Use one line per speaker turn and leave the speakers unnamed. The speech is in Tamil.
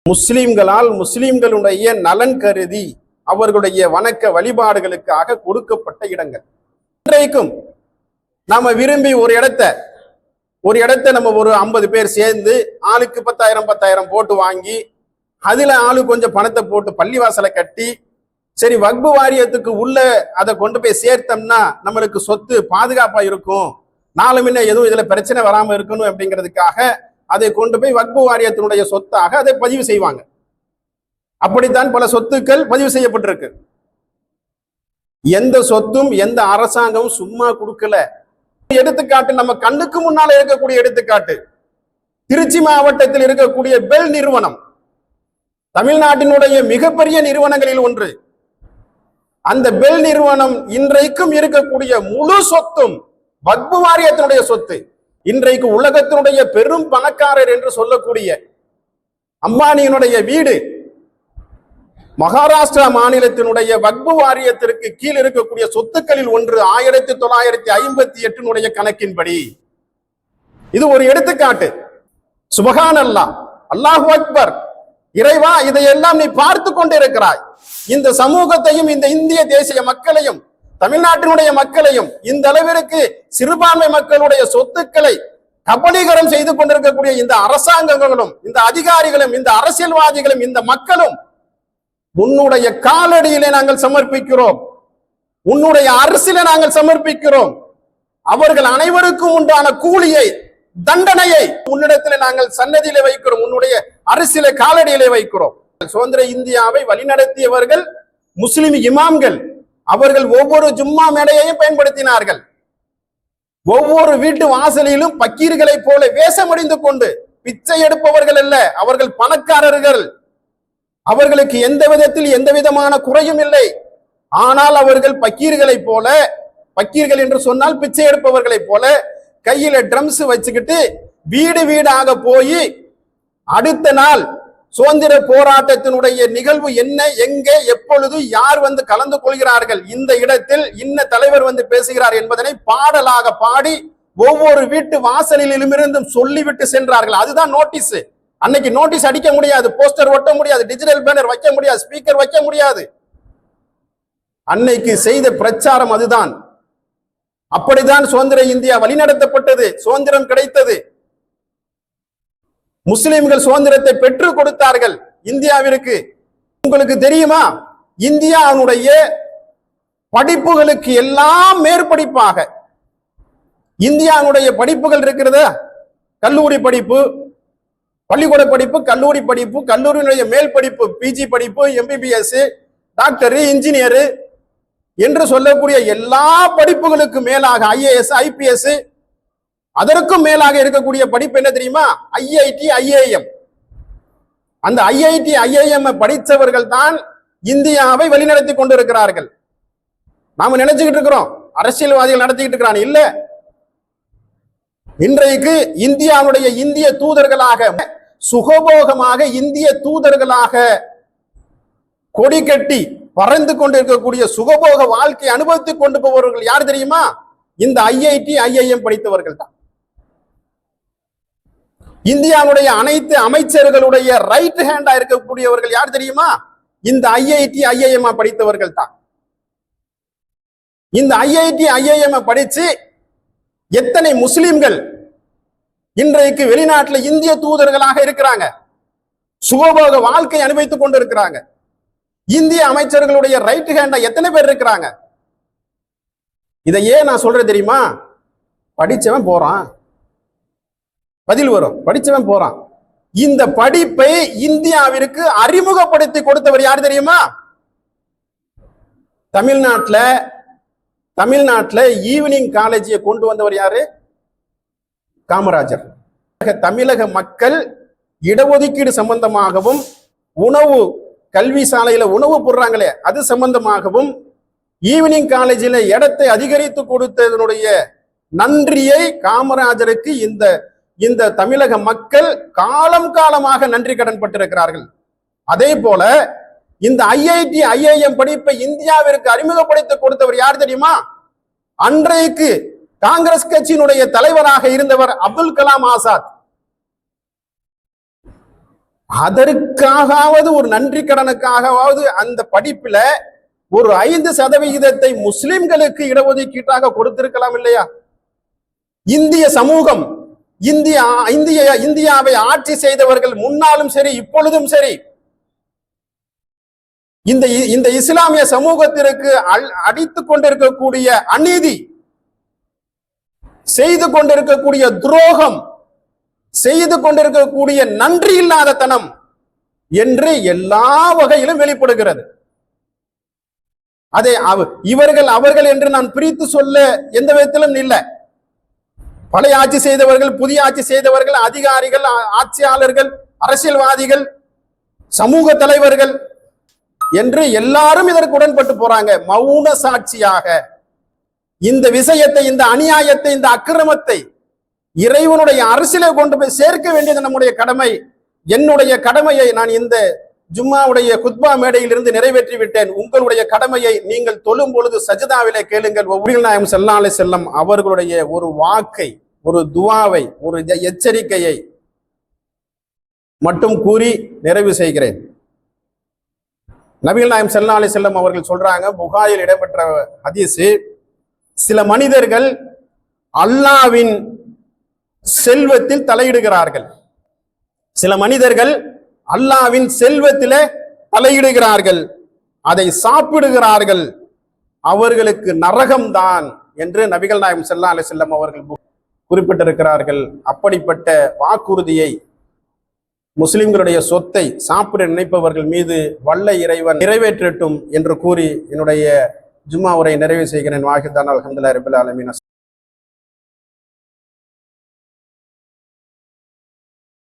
முஸ்லிம்களால் முஸ்லிம்களுடைய நலன் கருதி அவர்களுடைய வணக்க வழிபாடுகளுக்காக கொடுக்கப்பட்ட இடங்கள். இன்றைக்கும் நாம விரும்பி ஒரு இடத்தை நம்ம ஒரு 50 பேர் சேர்ந்து ஆளுக்கு 10,000 போட்டு வாங்கி அதுல ஆளு கொஞ்சம் பணத்தை போட்டு பள்ளிவாசலை கட்டி சரி வக்பு வாரியத்துக்கு உள்ள அதை கொண்டு போய் சேர்த்தோம்னா நம்மளுக்கு சொத்து பாதுகாப்பா இருக்கும், நாலு முன்ன எதுவும் இதுல பிரச்சனை வராம இருக்கணும் அப்படிங்கிறதுக்காக அதை கொண்டு போய் வக்பு வாரியத்தினுடைய சொத்தாக அதை பதிவு செய்வாங்க. அப்படித்தான் பல சொத்துக்கள் பதிவு செய்யப்பட்டிருக்கு. எந்த சொத்தும் எந்த அரசாங்கமும் சும்மா கொடுக்கல. எடுத்துக்காட்டு நம்ம கண்ணுக்கு முன்னால இருக்கக்கூடிய எடுத்துக்காட்டு திருச்சி மாவட்டத்தில் இருக்கக்கூடிய பெல் நிறுவனம், தமிழ்நாட்டினுடைய மிகப்பெரிய நிறுவனங்களில் ஒன்று. அந்த பெல் நிறுவனம் இன்றைக்கும் இருக்கக்கூடிய முழு சொத்தும் வக்பு வாரியத்தினுடைய சொத்து. இன்றைக்கு உலகத்தினுடைய பெரும் பணக்காரர் என்று சொல்லக்கூடிய அம்பானியினுடைய வீடு மகாராஷ்டிரா மாநிலத்தினுடைய வக்பு வாரியத்திற்கு கீழ் இருக்கக்கூடிய சொத்துக்களில் ஒன்று 1958 கணக்கின்படி. இது ஒரு எடுத்துக்காட்டு. சுபஹான் அல்லாஹ், அல்லாஹு அக்பர். இறைவா, இதையெல்லாம் நீ பார்த்து கொண்டிருக்கிறாய். இந்த சமூகத்தையும் இந்த இந்திய தேசிய மக்களையும் தமிழ்நாட்டினுடைய மக்களையும் இந்த அளவிற்கு சிறுபான்மை மக்களுடைய சொத்துக்களை கபலீகரம் செய்து கொண்டிருக்கக்கூடிய இந்த அரசாங்கங்களும் இந்த அதிகாரிகளும் இந்த அரசியல்வாதிகளும் இந்த மக்களும் உன்னுடைய காலடியிலே நாங்கள் சமர்ப்பிக்கிறோம், உன்னுடைய அரசியலை நாங்கள் சமர்ப்பிக்கிறோம். அவர்கள் அனைவருக்கும் உண்டான கூலியை தண்டனையை உன்னிடத்தில் நாங்கள் சன்னதியிலே வைக்கிறோம், உன்னுடைய அரசியலை காலடியிலே வைக்கிறோம். சுதந்திர இந்தியாவை வழிநடத்தியவர்கள் முஸ்லிம் இமாம்கள். அவர்கள் ஒவ்வொரு ஜும்மா மேடையையும் பயன்படுத்தினார்கள். ஒவ்வொரு வீட்டு வாசலிலும் பக்கீர்களை போல வேஷமடைந்து கொண்டு பிச்சை எடுப்பவர்கள் அல்ல, அவர்கள் பணக்காரர்கள். அவர்களுக்கு எந்த விதத்தில் எந்த விதமான குறையும் இல்லை. ஆனால் அவர்கள் பக்கீர்களை போல, பக்கீர்கள் என்று சொன்னால் பிச்சை எடுப்பவர்களை போல கையில ட்ரம்ஸ் வச்சுக்கிட்டு வீடு வீடாக போய் அடுத்த நாள் சுதந்திர போராட்டத்தினுடைய நிகழ்வு என்ன, எங்கே, எப்பொழுது, யார் வந்து கலந்து கொள்கிறார்கள், இந்த இடத்தில் இன்ன தலைவர் வந்து பேசுகிறார் என்பதனை பாடலாக பாடி ஒவ்வொரு வீட்டு வாசலிலும் இருந்தும் சொல்லிவிட்டு சென்றார்கள். அதுதான் நோட்டீஸ். அன்னைக்கு நோட்டீஸ் அடிக்க முடியாது, போஸ்டர் ஒட்ட முடியாது, டிஜிட்டல் பேனர் வைக்க முடியாது, ஸ்பீக்கர் வைக்க முடியாது. அன்னைக்கு செய்த பிரச்சாரம் அதுதான். அப்படிதான் சுதந்திர இந்தியா வழிநடத்தப்பட்டது, சுதந்திரம் கிடைத்தது. முஸ்லிம்கள் சுதந்திரத்தை பெற்றுக் கொடுத்தார்கள் இந்தியாவிற்கு. உங்களுக்கு தெரியுமா, இந்தியாவுடைய படிப்புகளுக்கு எல்லாம் மேற்படிப்பாக இந்தியாவுடைய படிப்புகள் இருக்கிறது. கல்லூரி படிப்பு, பள்ளிக்கூட படிப்பு, கல்லூரி படிப்பு, கல்லூரியினுடைய மேல் படிப்பு, பிஜி படிப்பு, MBBS, டாக்டர், இன்ஜினியர் என்று சொல்லக்கூடிய எல்லா படிப்புகளுக்கு மேலாக IAS, IPS, அதற்கும் மேலாக இருக்கக்கூடிய படிப்பு என்ன தெரியுமா? IIT, IIM. அந்த IIT, IIM படித்தவர்கள் தான் இந்தியாவை வழிநடத்தி கொண்டிருக்கிறார்கள். நாம நினைச்சுக்கிட்டு இருக்கிறோம் அரசியல்வாதிகள் நடத்திக்கிட்டு இருக்கிறான். இல்ல, இன்றைக்கு இந்தியாவுடைய இந்திய தூதர்களாக சுகபோகமாக இந்திய தூதர்களாக கொடி கட்டி பறந்து கொண்டிருக்கக்கூடிய சுகபோக வாழ்க்கை அனுபவித்துக் கொண்டு போபவர்கள் யார் தெரியுமா? இந்த IIT, IIM படித்தவர்கள் தான். இந்தியாவுடைய அனைத்து அமைச்சர்களுடைய ரைட் ஹேண்டா இருக்கக்கூடியவர்கள் யார் தெரியுமா? இந்த IIT, IIM படித்தவர்கள் தான். இந்த IIT, IIM படிச்சு எத்தனை முஸ்லிம்கள் இன்றைக்கு வெளிநாட்டில் இந்திய தூதர்களாக இருக்கிறாங்க, சுகபோக வாழ்க்கை அனுபவித்துக் கொண்டு இருக்கிறாங்க. இந்திய அமைச்சர்களுடைய ரைட் ஹேண்டா எத்தனை பேர் இருக்கிறாங்க? இதை ஏன் நான் சொல்றேன் தெரியுமா? படிச்சவன் போறான், பதில் வரும். படிச்சவன் போறான். இந்த படிப்பை இந்தியாவிற்கு அறிமுகப்படுத்தி கொடுத்தவர் யார் தெரியுமா? தமிழ்நாட்டில் ஈவினிங் காலேஜை கொண்டு வந்தவர் யாரு? காமராஜர். தமிழக மக்கள் இடஒதுக்கீடு சம்பந்தமாகவும் உணவு கல்வி சாலையில உணவு போடுறாங்களே அது சம்பந்தமாகவும் ஈவினிங் காலேஜில் இடத்தை அதிகரித்து கொடுத்ததனுடைய நன்றியை காமராஜருக்கு இந்த தமிழக மக்கள் காலம் காலமாக நன்றி கடன் பட்டிருக்கிறார்கள். அதே போல இந்த IIT, IIM படிப்பை இந்தியாவிற்கு அறிமுகப்படுத்தி கொடுத்தவர் யார் தெரியுமா? அன்றைக்கு காங்கிரஸ் கட்சியினுடைய தலைவராக இருந்தவர் அப்துல் கலாம் ஆசாத். அதற்காகவாவது ஒரு நன்றி கடனுக்காகவாவது அந்த படிப்புல ஒரு 5% முஸ்லிம்களுக்கு இடஒதுக்கீட்டாக கொடுத்திருக்கலாம் இல்லையா? இந்திய சமூகம், இந்தியாவை ஆட்சி செய்தவர்கள் முன்னாலும் சரி இப்பொழுதும் சரி இந்த இஸ்லாமிய சமூகத்திற்கு அடித்துக் கொண்டிருக்கக்கூடிய அநீதி, செய்து கொண்டிருக்கக்கூடிய துரோகம், செய்து கொண்டிருக்கக்கூடிய நன்றி இல்லாத தனம் என்று எல்லா வகையிலும் வெளிப்படுகிறது. அதை இவர்கள் அவர்கள் என்று நான் பிரித்து சொல்ல எந்த விதத்திலும் இல்லை. பழைய ஆட்சி செய்தவர்கள், புதிய ஆட்சி செய்தவர்கள், அதிகாரிகள், ஆட்சியாளர்கள், அரசியல்வாதிகள், சமூக தலைவர்கள் என்று எல்லாரும் இதற்கு உடன்பட்டு போறாங்க. மௌன சாட்சியாக இந்த விஷயத்தை, இந்த அநியாயத்தை, இந்த அக்கிரமத்தை இறைவனுடைய அரசியலை கொண்டு போய் சேர்க்க வேண்டியது நம்முடைய கடமை. என்னுடைய கடமையை நான் இந்த ஜும்மாவுடைய குத்பா மேடையில் இருந்து நிறைவேற்றி விட்டேன். உங்களுடைய கடமையை நீங்கள் தொழும் பொழுது சஜிதாவிலே கேளுங்கள். நபிகள் நாயகம் ஸல்லல்லாஹு அலைஹி வஸல்லம் அவர்களுடைய ஒரு வாக்கை, ஒரு துஆவை, ஒரு எச்சரிக்கையை மட்டும் கூறி நிறைவு செய்கிறேன். நபிகள் நாயகம் ஸல்லல்லாஹு அலைஹி வஸல்லம் அவர்கள் சொல்றாங்க, புகாரில் இடம்பெற்ற ஹதீஸ், சில மனிதர்கள் அல்லாஹ்வின் செல்வத்தில் தலையிடுகிறார்கள். சில மனிதர்கள் அல்லாஹ்வின் செல்வத்திலே தலையிடுகிறார்கள், அதை சாப்பிடுகிறார்கள், அவர்களுக்கு நரகம்தான் என்று நபிகள் நாயகம் ஸல்லல்லாஹு அலைஹி வஸல்லம் அவர்கள் குறிப்பிட்டிருக்கிறார்கள். அப்படிப்பட்ட வாக்குறுதியை, முஸ்லிம்களுடைய சொத்தை சாப்பிட நினைப்பவர்கள் மீது வல்ல இறைவன் நிறைவேற்றட்டும் என்று கூறி என்னுடைய ஜும்மா உரை நிறைவு செய்கிறேன். வாஹிதான அல்ஹம்துலில்லாஹி ரப்பில் ஆலமீன்.